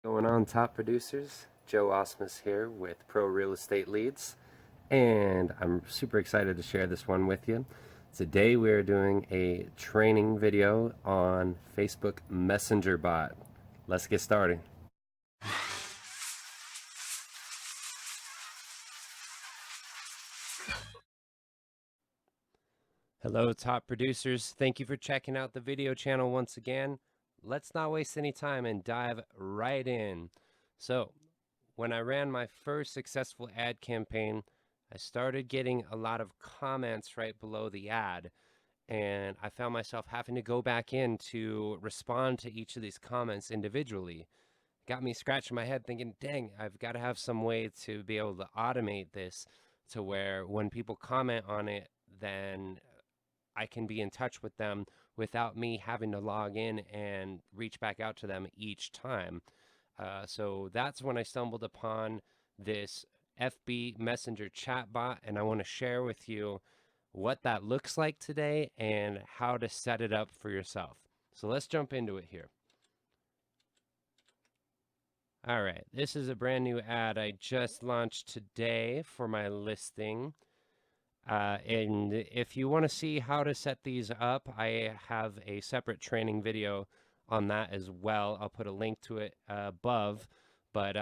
Going on, top producers? Joe Osmus here with Pro Real Estate Leads, and I'm super excited to share this one with you. Today we are doing a training video on Facebook Messenger bot. Let's get started. Hello, top producers. Thank you for checking out the video channel once again. Let's not waste any time and dive right in. So, when I ran my first successful ad campaign, I started getting a lot of comments right below the ad, and I found myself having to go back in to respond to each of these comments individually. Got me scratching my head thinking, dang, I've got to have some way to be able to automate this to where when people comment on it, then I can be in touch with them without me having to log in and reach back out to them each time. So that's when I stumbled upon this FB Messenger chatbot, and I want to share with you what that looks like today and how to set it up for yourself. So let's jump into it here. All right, this is a brand new ad I just launched today for my listing. And if you want to see how to set these up, I have a separate training video on that as well. I'll put a link to it above. But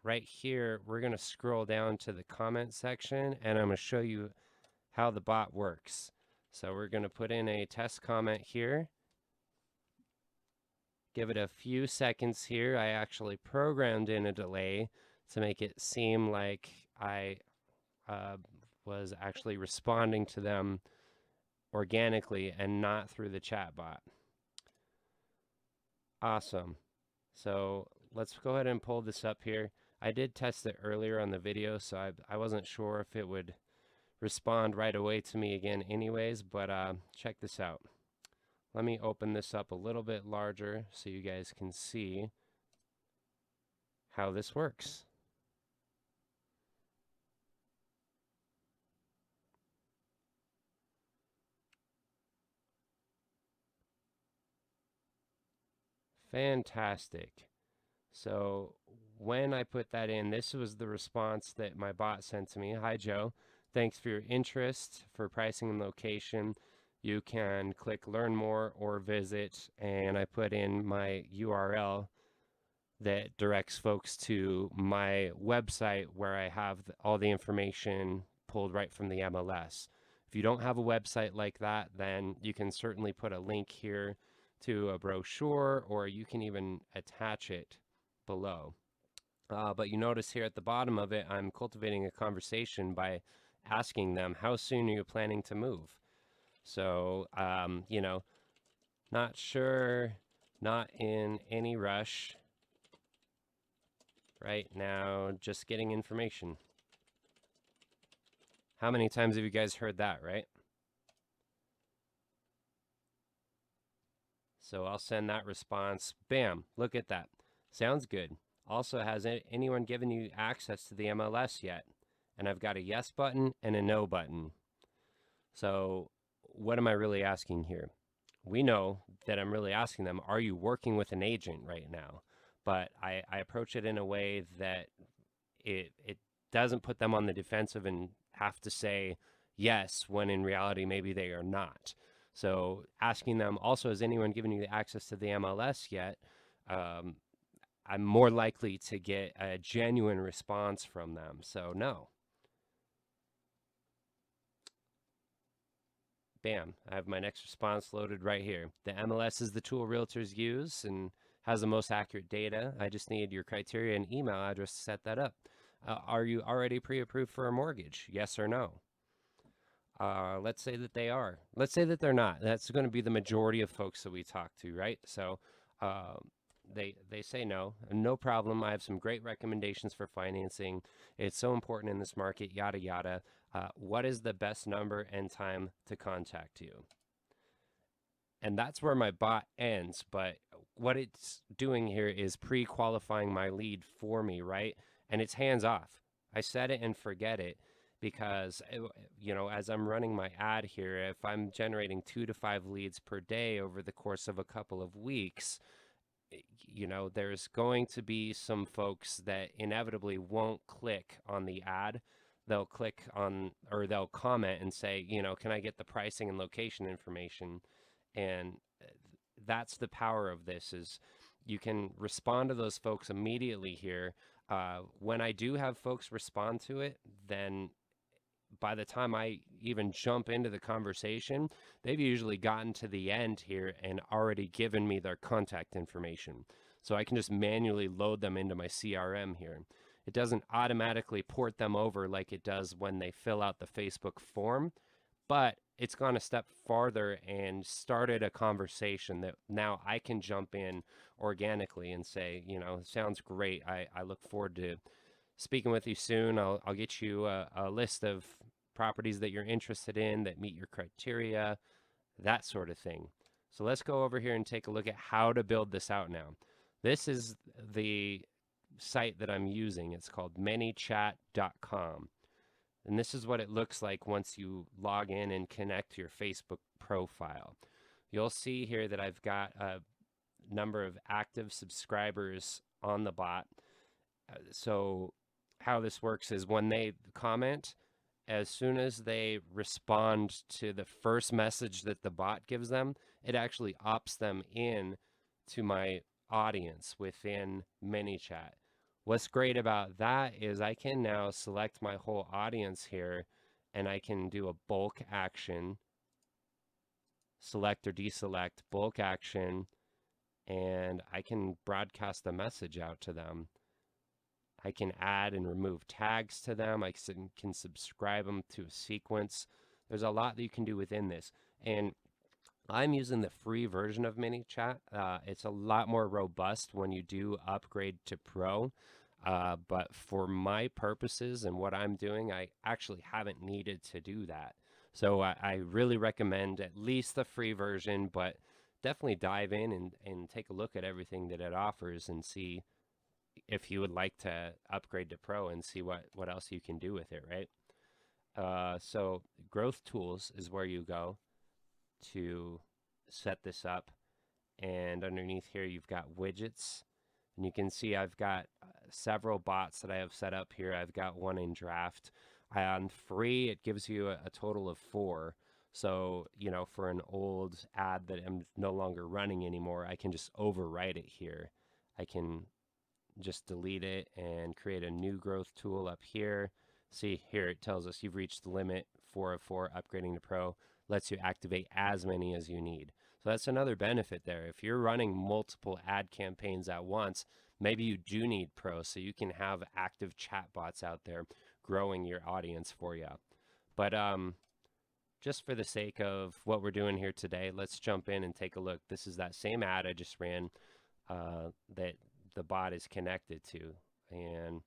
right here, we're going to scroll down to the comment section, and I'm going to show you how the bot works. So we're going to put in a test comment here. Give it a few seconds here. I actually programmed in a delay to make it seem like I was actually responding to them organically and not through the chat bot. Awesome. So let's go ahead and pull this up here. I did test it earlier on the video, so I wasn't sure if it would respond right away to me again anyways, but check this out. Let me open this up a little bit larger so you guys can see how this works. Fantastic. So when I put that in, this was the response that my bot sent to me. Hi, Joe. Thanks for your interest for pricing and location. You can click learn more or visit, and I put in my URL that directs folks to my website where I have all the information pulled right from the MLS. If you don't have a website like that, then you can certainly put a link here to a brochure, or you can even attach it below. But you notice here at the bottom of it, I'm cultivating a conversation by asking them, how soon are you planning to move? So, not sure, not in any rush right now, just getting information. How many times have you guys heard that, right? So I'll send that response. Bam, look at that. Sounds good. Also, has anyone given you access to the MLS yet? And I've got a yes button and a no button. So what am I really asking here? We know that I'm really asking them, are you working with an agent right now? But I approach it in a way that it doesn't put them on the defensive and have to say yes when in reality maybe they are not. So asking them also, has anyone given you the access to the MLS yet? I'm more likely to get a genuine response from them. So no. Bam, I have my next response loaded right here. The MLS is the tool realtors use and has the most accurate data. I just need your criteria and email address to set that up. Are you already pre-approved for a mortgage? Yes or no? Let's say that they are. Let's say that they're not. That's going to be the majority of folks that we talk to, right? So they say no. No problem. I have some great recommendations for financing. It's so important in this market, yada, yada. What is the best number and time to contact you? And that's where my bot ends. But what it's doing here is pre-qualifying my lead for me, right? And it's hands off. I set it and forget it because, as I'm running my ad here, if I'm generating 2 to 5 leads per day over the course of a couple of weeks, you know, there's going to be some folks that inevitably won't click on the ad. They'll click on, or they'll comment and say, you know, can I get the pricing and location information? And that's the power of this, is you can respond to those folks immediately here. When I do have folks respond to it, then by the time I even jump into the conversation, they've usually gotten to the end here and already given me their contact information. So I can just manually load them into my CRM here. It doesn't automatically port them over like it does when they fill out the Facebook form, but it's gone a step farther and started a conversation that now I can jump in organically and say, you know, sounds great. I look forward to speaking with you soon. I'll get you a list of properties that you're interested in that meet your criteria, that sort of thing. So let's go over here and take a look at how to build this out now. This is the site that I'm using. It's called manychat.com. And this is what it looks like once you log in and connect to your Facebook profile. You'll see here that I've got a number of active subscribers on the bot. So how this works is when they comment, as soon as they respond to the first message that the bot gives them, it actually opts them in to my audience within ManyChat. What's great about that is I can now select my whole audience here, and I can do a bulk action, select or deselect, bulk action, and I can broadcast a message out to them. I can add and remove tags to them. I can subscribe them to a sequence. There's a lot that you can do within this. And I'm using the free version of ManyChat. It's a lot more robust when you do upgrade to Pro. But for my purposes and what I'm doing, I actually haven't needed to do that. So I really recommend at least the free version, but definitely dive in and take a look at everything that it offers and see if you would like to upgrade to Pro and see what else you can do with it, right? So growth tools is where you go to set this up. And underneath here, you've got widgets. And you can see I've got several bots that I have set up here. I've got one in draft. On free, it gives you a total of 4. So, you know, for an old ad that I'm no longer running anymore, I can just overwrite it here. I can just delete it and create a new growth tool up here. See here, it tells us you've reached the limit 4 of 4, upgrading to Pro. Lets you activate as many as you need. So that's another benefit there. If you're running multiple ad campaigns at once, maybe you do need Pro so you can have active chatbots out there growing your audience for you. But just for the sake of what we're doing here today, let's jump in and take a look. This is that same ad I just ran that the bot is connected to. And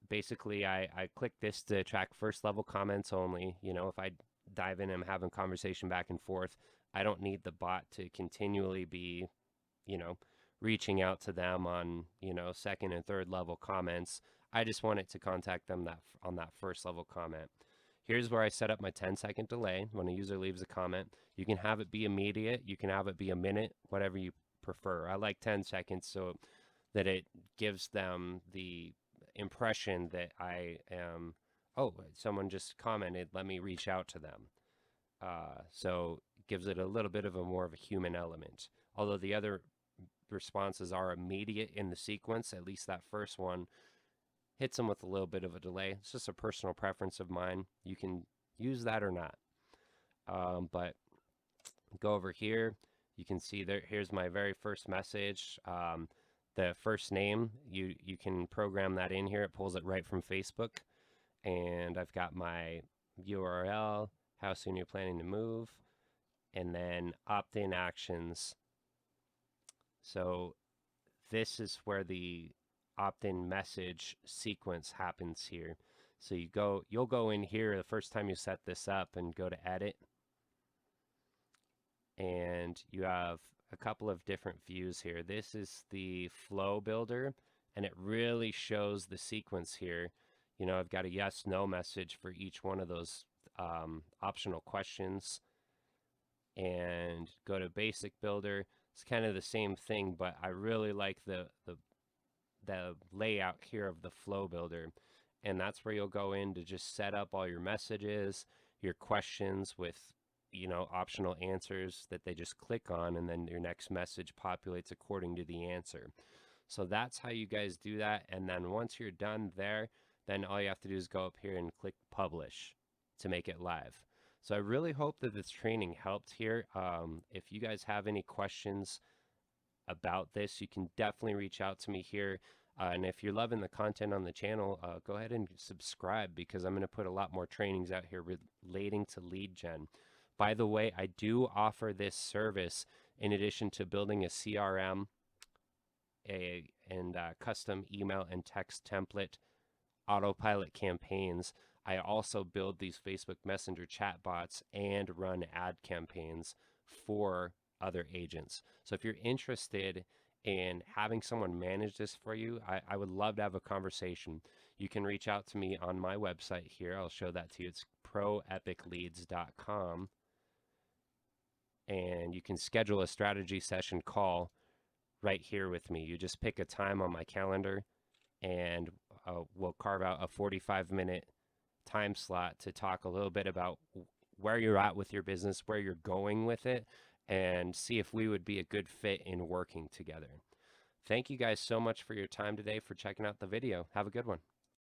basically, I click this to track first level comments only. You know, if I dive in and I'm having conversation back and forth, I don't need the bot to continually be, you know, reaching out to them on, you know, second and third level comments. I just want it to contact them on that first level comment. Here's where I set up my 10-second delay when a user leaves a comment. You can have it be immediate. You can have it be a minute, whatever you prefer. I like 10 seconds so that it gives them the impression that I am, oh, someone just commented, let me reach out to them. So it gives it a little bit of a more of a human element. Although the other responses are immediate in the sequence, at least that first one hits them with a little bit of a delay. It's just a personal preference of mine. You can use that or not. But go over here. You can see there. Here's my very first message. The first name, you can program that in here. It pulls it right from Facebook. And I've got my URL, how soon you're planning to move, and then opt-in actions. So this is where the opt-in message sequence happens here. So you'll go in here the first time you set this up and go to edit. And you have a couple of different views here. This is the flow builder, and it really shows the sequence here. You know, I've got a yes, no message for each one of those optional questions. And go to basic builder. It's kind of the same thing, but I really like the layout here of the flow builder. And that's where you'll go in to just set up all your messages, your questions with, optional answers that they just click on, and then your next message populates according to the answer. So that's how you guys do that. And then once you're done there, then all you have to do is go up here and click publish to make it live. So I really hope that this training helped here. If you guys have any questions about this, you can definitely reach out to me here. And if you're loving the content on the channel, go ahead and subscribe, because I'm going to put a lot more trainings out here relating to lead gen. By the way, I do offer this service in addition to building a CRM, and custom email and text template autopilot campaigns. I also build these Facebook Messenger chatbots and run ad campaigns for other agents. So if you're interested in having someone manage this for you, I would love to have a conversation. You can reach out to me on my website here. I'll show that to you. It's proepicleads.com. And you can schedule a strategy session call right here with me. You just pick a time on my calendar, and we'll carve out a 45-minute time slot to talk a little bit about where you're at with your business, where you're going with it, and see if we would be a good fit in working together. Thank you guys so much for your time today, for checking out the video. Have a good one.